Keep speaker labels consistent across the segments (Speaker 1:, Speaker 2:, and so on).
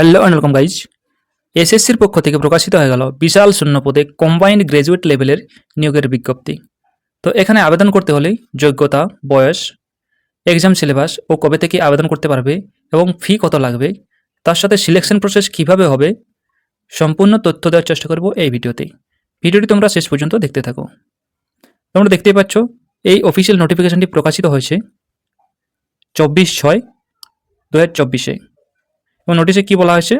Speaker 1: Hello and welcome guys. এসএসসির পক্ষ থেকে প্রকাশিত হয়ে গেল বিশাল শূন্য পদে কম্বাইন্ড গ্র্যাজুয়েট লেভেলের নিয়োগের বিজ্ঞপ্তি। তো এখানে আবেদন করতে হলে যোগ্যতা, বয়স, এক্সাম সিলেবাস ও কবে থেকে আবেদন করতে পারবে এবং ফি কত লাগবে, তার সাথে সিলেকশন প্রসেস কিভাবে হবে, সম্পূর্ণ তথ্য দেওয়ার চেষ্টা করব এই ভিডিওতে। ভিডিওটি তোমরা শেষ পর্যন্ত দেখতে থাকো। তোমরা দেখতেই পাচ্ছ এই অফিসিয়াল নোটিফিকেশনটি প্রকাশিত হয়েছে 24/6/2024-এ। এবং নোটিশে কি বলা হয়েছে,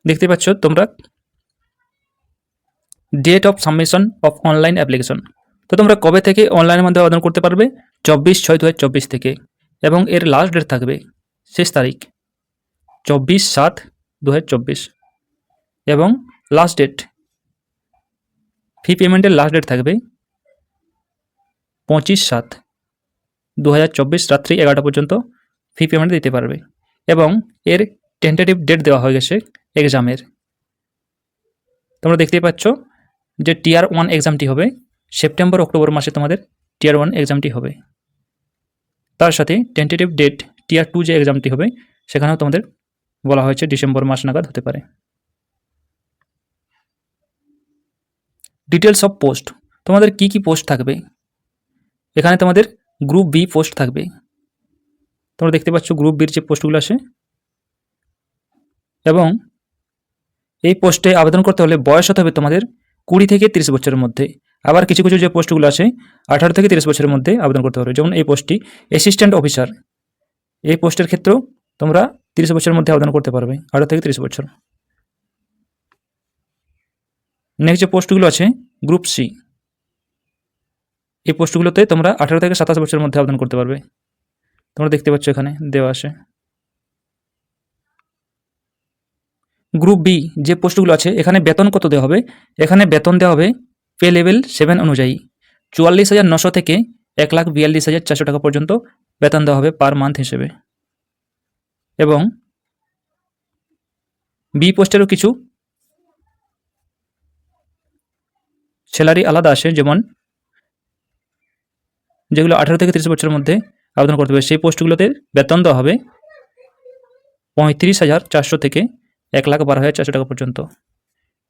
Speaker 1: দেখতে পাচ্ছ তোমরা, date of submission of online application. তো তোমরা কবে থেকে অনলাইনের মধ্যে আবেদন করতে পারবে? 24/6/2024 থেকে, এবং এর লাস্ট ডেট থাকবে, শেষ তারিখ 24/7/2024, এবং লাস্ট ডেট, ফি পেমেন্টের লাস্ট ডেট থাকবে 25/7/2024 রাত্রি 11টা পর্যন্ত ফি পেমেন্ট দিতে পারবে। এবং এর টেন্টেটিভ ডেট দেওয়া হয়ে গেছে এক্সামের। তোমরা দেখতেই পাচ্ছ যে টিয়ার 1 এক্সামটি হবে সেপ্টেম্বর-অক্টোবর মাসে, তোমাদের টিয়ার 1 এক্সামটি হবে। তার সাথে টেন্টেটিভ ডেট টিয়ার 2 যে এক্সামটি হবে সেখানেও তোমাদের বলা হয়েছে ডিসেম্বর মাস নাগাদ হতে পারে। ডিটেলস অফ পোস্ট, তোমাদের কি কি পোস্ট থাকবে। এখানে তোমাদের গ্রুপ বি পোস্ট থাকবে। তোমরা দেখতে পাচ্ছ গ্রুপ বির যে পোস্টগুলো আছে, এবং এই পোস্টে আবেদন করতে হলে বয়স হতে হবে তোমাদের 20 থেকে 30 বছরের মধ্যে। আবার কিছু কিছু যে পোস্টগুলো আছে 18 থেকে 30 বছরের মধ্যে আবেদন করতে হবে। যেমন এই পোস্টটি অ্যাসিস্ট্যান্ট অফিসার, এই পোস্টের ক্ষেত্রেও তোমরা 30 বছরের মধ্যে আবেদন করতে পারবে, 18 থেকে 30 বছর। নেক্সট যে পোস্টগুলো আছে গ্রুপ সি, এই পোস্টগুলোতে তোমরা 18 থেকে 27 বছরের মধ্যে আবেদন করতে পারবে। তোমরা দেখতে পাচ্ছ এখানে দেওয়া আছে। গ্রুপ বি যে পোস্টগুলো আছে এখানে বেতন কত দেওয়া হবে? এখানে বেতন দেওয়া হবে পে লেভেল 7 অনুযায়ী 44,900 থেকে 1,42,400 টাকা পর্যন্ত বেতন দেওয়া হবে পার মান্থ হিসেবে। এবং বি পোস্টেরও কিছু স্যালারি আলাদা আসে, যেমন যেগুলো 18 থেকে 30 বছরের মধ্যে আবেদন করতে হবে সেই পোস্টগুলোতে বেতন দেওয়া হবে 35,400 থেকে 1,12,400 টাকা পর্যন্ত।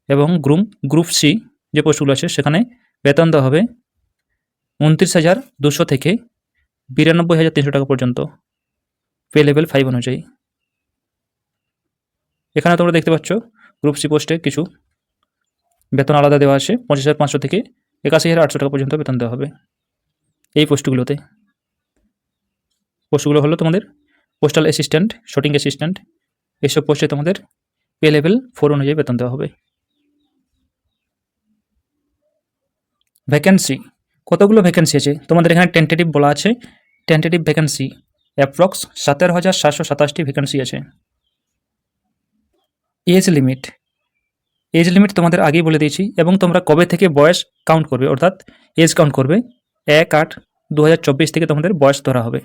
Speaker 1: এবং গ্রুপ সি যে পোস্টগুলো আছে সেখানে বেতন দেওয়া হবে 29,200 থেকে 92,300 টাকা পর্যন্ত পে লেভেল 5 অনুযায়ী। এখানে তোমরা দেখতে পাচ্ছ গ্রুপ সি পোস্টে কিছু বেতন আলাদা দেওয়া আছে, 25,500 থেকে 81,800 টাকা পর্যন্ত বেতন দেওয়া হবে এই পোস্টগুলোতে। পোস্টগুলো হলো তোমাদের পোস্টাল অ্যাসিস্ট্যান্ট, শটিং অ্যাসিস্ট্যান্ট, এইসব পোস্টে তোমাদের পে লেভেল 4 অনুযায়ী বেতন দেওয়া হবে। ভ্যাকেন্সি, কতগুলো ভ্যাকেন্সি আছে তোমাদের এখানে টেন্টেটিভ বলা আছে। টেন্টেটিভ ভ্যাকেন্সি অ্যাপ্রক্স 17,727টি ভ্যাকেন্সি আছে। এজ লিমিট তোমাদের আগেই বলে দিয়েছি। এবং তোমরা কবে থেকে বয়স কাউন্ট করবে, অর্থাৎ এজ কাউন্ট করবে, 1/8/2024 থেকে তোমাদের বয়স ধরা হবে।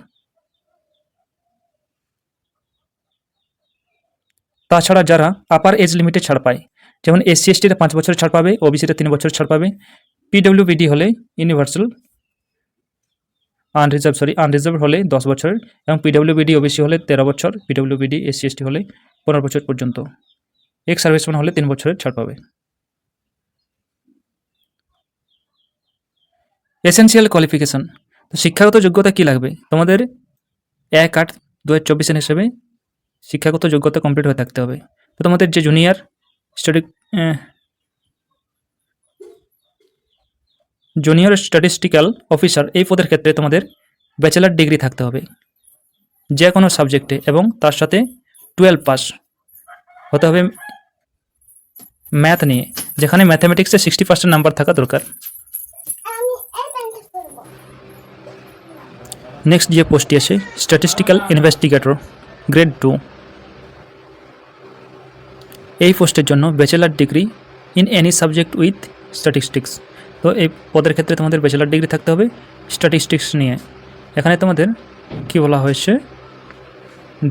Speaker 1: তাছাড়া যারা আপার এজ লিমিটে ছাড় পায়, যেমন SC STরা 5 বছর ছাড় পাবে, OBCরা 3 বছর ছাড় পাবে, PWBD হলে ইউনিভার্সাল আনরিজার্ভ হলে 10 বছরের, এবং PWBD OBC হলে 13 বছর, PWBD SC ST হলে 15 বছর পর্যন্ত, এক্স সার্ভিসম্যান হলে 3 বছরের ছাড় পাবে। এসেনশিয়াল কোয়ালিফিকেশন, তো শিক্ষাগত যোগ্যতা কি লাগবে তোমাদের? 1/8/2024 হিসেবে শিক্ষাগত যোগ্যতা কমপ্লিট হয়ে থাকতে হবে। তো তোমাদের যে জুনিয়র স্ট্যাটিস্টিক্যাল অফিসার এই পদের ক্ষেত্রে তোমাদের ব্যাচেলার ডিগ্রি থাকতে হবে যে কোনো সাবজেক্টে, এবং তার সাথে 12 পাস হতে হবে ম্যাথ নিয়ে, যেখানে ম্যাথামেটিক্সে 60% নাম্বার থাকা দরকার। নেক্সট যে পোস্টটি আছে স্ট্যাটিস্টিক্যাল ইনভেস্টিগেটর গ্রেড 2, এই পোস্টের জন্য bachelor degree in any subject with statistics. তো এই পদের ক্ষেত্রে তোমাদের ব্যাচেলার ডিগ্রি থাকতে হবে স্ট্যাটিস্টিক্স নিয়ে। এখানে তোমাদের কি বলা হয়েছে,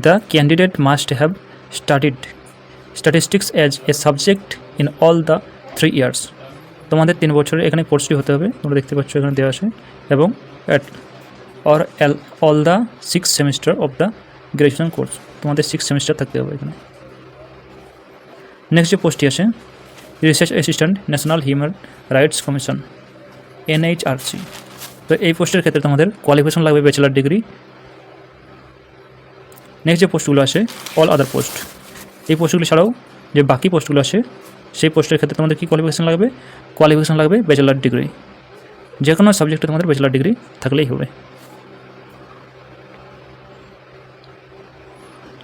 Speaker 1: the candidate must have studied statistics as a subject in all the 3 years. তোমাদের 3 বছরের এখানে কোর্সটি হতে হবে, তোমরা দেখতে পাচ্ছ এখানে দেওয়া আছে। এবং or all the 6 semester of the graduation course, তোমাদের 6 সেমিস্টার থাকতে হবে এখানে। নেক্সট যে পোস্টটি আসে research assistant national human rights commission NHRC। তো এই পোস্টের ক্ষেত্রে তোমাদের কোয়ালিফিকেশন লাগবে ব্যাচেলার ডিগ্রি। নেক্সট যে পোস্টগুলো আসে অল আদার পোস্ট, এই পোস্টগুলি ছাড়াও যে বাকি পোস্টগুলো আসে সেই পোস্টের ক্ষেত্রে তোমাদের কী কোয়ালিফিকেশন লাগবে? কোয়ালিফিকেশন লাগবে ব্যাচেলার ডিগ্রি। যে কোনো সাবজেক্টে তোমাদের ব্যাচেলার ডিগ্রি থাকলেই হবে।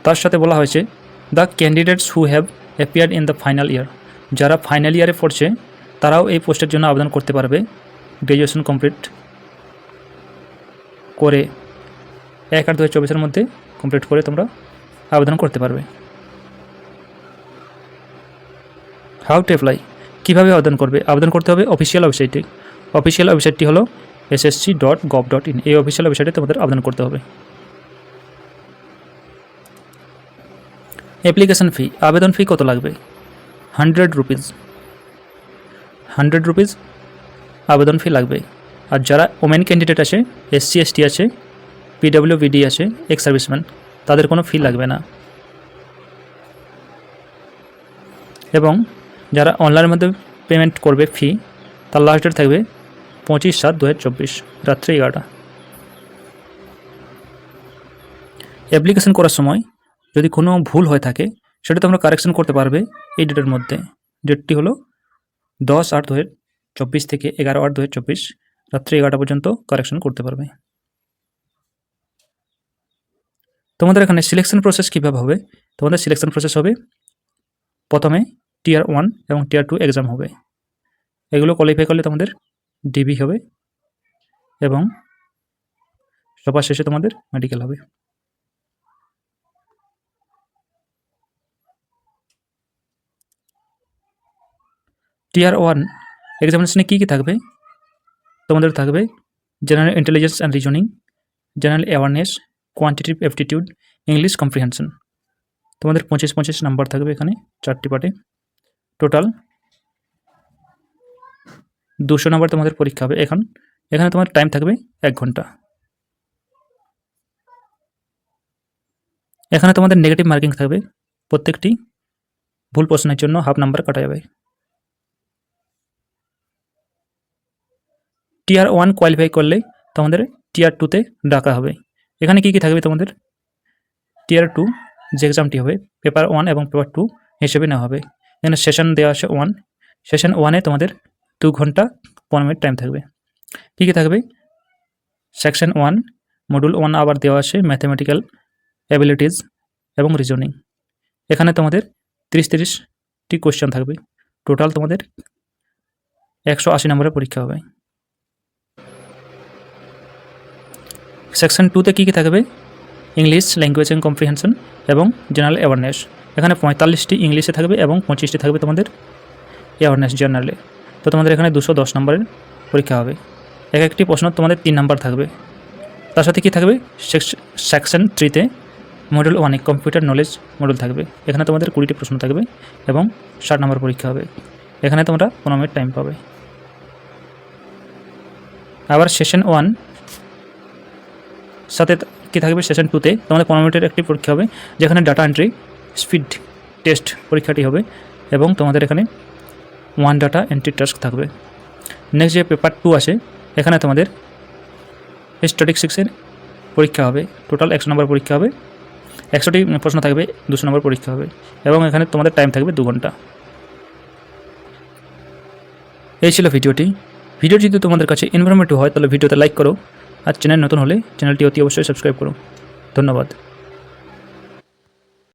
Speaker 1: তার সাথে বলা হয়েছে the candidates who have appeared in the final year, যারা ফাইনাল ইয়ারে পড়ছে তারাও এই পোস্টের জন্য আবেদন করতে পারবে। গ্র্যাজুয়েশন কমপ্লিট করে 1/8/2024 মধ্যে কমপ্লিট করে তোমরা আবেদন করতে পারবে। হাউ টু অ্যাপ্লাই, কীভাবে আবেদন করবে? আবেদন করতে হবে অফিসিয়াল ওয়েবসাইটে। অফিসিয়াল ওয়েবসাইটটি হলো ssc.gov.in, এই অফিসিয়াল ওয়েবসাইটে তোমাদের আবেদন করতে হবে। অ্যাপ্লিকেশন ফি, আবেদন ফি কত লাগবে? 100 রুপিস, 100 রুপিস আবেদন ফি লাগবে। আর যারা ওমেন ক্যান্ডিডেট আছে, SC ST আছে, PWBD আছে, এক্স সার্ভিসম্যান, তাদের কোনো ফি লাগবে না। এবং যারা অনলাইনের মধ্যে পেমেন্ট করবে ফি, তার লাস্ট ডেট থাকবে 25/7/2024 রাত্রে 11টা। অ্যাপ্লিকেশন করার সময় যদি কোনো ভুল হয়ে থাকে সেটা তোমরা কারেকশন করতে পারবে এই ডেটের মধ্যে। ডেটটি হলো 10/8/2024 থেকে 11/8/2024 রাত্রে 11টা পর্যন্ত কারেকশন করতে পারবে। তোমাদের এখানে সিলেকশন প্রসেস কীভাবে হবে? তোমাদের সিলেকশন প্রসেস হবে প্রথমে Tier 1 এবং Tier 2 এক্সাম হবে। এগুলো কোয়ালিফাই করলে তোমাদের ডিবি হবে এবং সবার শেষে তোমাদের মেডিকেল হবে। Tier 1 এক্সামিনেশনে কী কী থাকবে? তোমাদের থাকবে general intelligence and reasoning, general awareness, quantitative aptitude, English comprehension. তোমাদের 25 নাম্বার থাকবে এখানে 4টি পার্টে। টোটাল 200 নাম্বার তোমাদের পরীক্ষা হবে। এখানে তোমার টাইম থাকবে 1 ঘন্টা। এখানে তোমাদের নেগেটিভ মার্কিং থাকবে, প্রত্যেকটি ভুল প্রশ্নের জন্য হাফ নাম্বার কাটা যাবে। Tier 1 কোয়ালিফাই করলে তোমাদের Tier 2-তে ডাকা হবে। এখানে কী কী থাকবে? তোমাদের Tier 2 যে এক্সামটি হবে পেপার 1 এবং পেপার 2 হিসেবে নেওয়া হবে। এখানে সেশন দেওয়া আছে 1, সেশন 1-এ তোমাদের 2 ঘন্টা 15 মিনিট টাইম থাকবে। কী কী থাকবে? সেকশন 1 মডিউল 1 আবার দেওয়া আছে ম্যাথমেটিক্যাল অ্যাবিলিটিস এবং রিজনিং। এখানে তোমাদের 30টি কোয়েশ্চেন থাকবে। টোটাল তোমাদের 180 নম্বরের পরীক্ষা হবে। সেকশন 2-তে কী কী থাকবে? ইংলিশ ল্যাঙ্গুয়েজ অ্যান্ড কম্প্রিহেনশন এবং জেনারেল অ্যাওয়ারনেস। এখানে 45টি ইংলিশে থাকবে এবং 25টি থাকবে তোমাদের অ্যাওয়ারনেস জেনারেলে। তো তোমাদের এখানে 210 নম্বরের পরীক্ষা হবে। একটি প্রশ্ন তোমাদের 3 নাম্বার থাকবে। তার সাথে কী থাকবে? সেকশন 3-তে মডিউল 1-এ কম্পিউটার নলেজ মডিউল থাকবে। এখানে তোমাদের 20টি প্রশ্ন থাকবে এবং 60 নম্বর পরীক্ষা হবে। এখানে তোমরা 15 মিনিট টাইম পাবে। আবার সেশন 1 সাথে কী থাকবে? সেশন 2-তে তোমাদের 15 মিনিটের একটি পরীক্ষা হবে, যেখানে ডাটা এন্ট্রি স্পিড টেস্ট পরীক্ষাটি হবে এবং তোমাদের এখানে 1 ডাটা এন্ট্রি টাস্ক থাকবে। নেক্সট যে পেপার 2 আসে, এখানে তোমাদের স্ট্যাটিস্টিক্সের পরীক্ষা হবে। টোটাল 100 নম্বর পরীক্ষা হবে, 100টি প্রশ্ন থাকবে, 200 নম্বর পরীক্ষা হবে এবং এখানে তোমাদের টাইম থাকবে 2 ঘন্টা। এই ছিল ভিডিওটি যদি তোমাদের কাছে ইনফরমেটিভ হয় তাহলে ভিডিওতে লাইক করো, আর চ্যানেল নতুন হলে চ্যানেলটি অতি অবশ্যই সাবস্ক্রাইব করো। ধন্যবাদ।